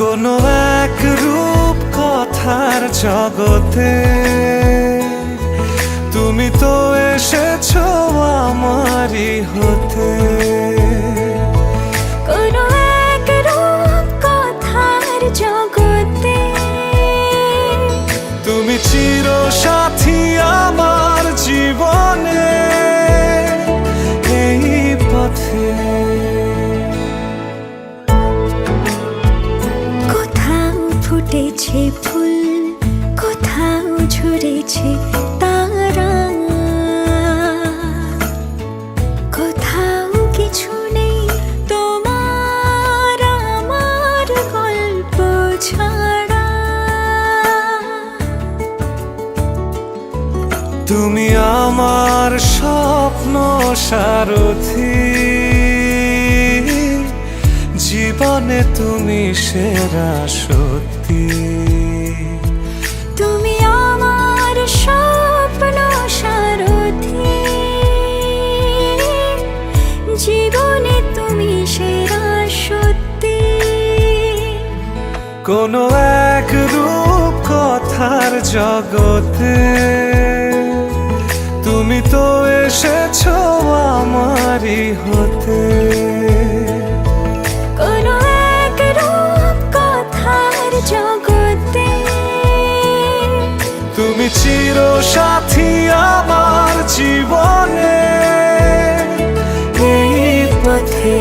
কোনো এক রূপ কথার জগতে তুমি তো এসেছো আমারই হতে। কোনো এক রূপ কথার জগতে তুমি চিরসাথী আমার জীবনে এই পথে। কোথাও ফুটেছে ফুল, কোথাও ঝরেছে তারা, কোথাও কিছু নেই তোমার আমার গল্প ছাড়া। তুমি আমার স্বপ্ন সারথি, জীবনে তুমি সেরা সত্যি। তুমি আমার স্বপ্ন সারথি, জীবনে তুমি সেরা সত্যি। কোনো এক রূপ কথার জগতে তুমি তো এসেছো আমারই হতে। কোনো এক রূপ কথার জগতে তুমি চিরসাথী আমার জীবনে এই পথে।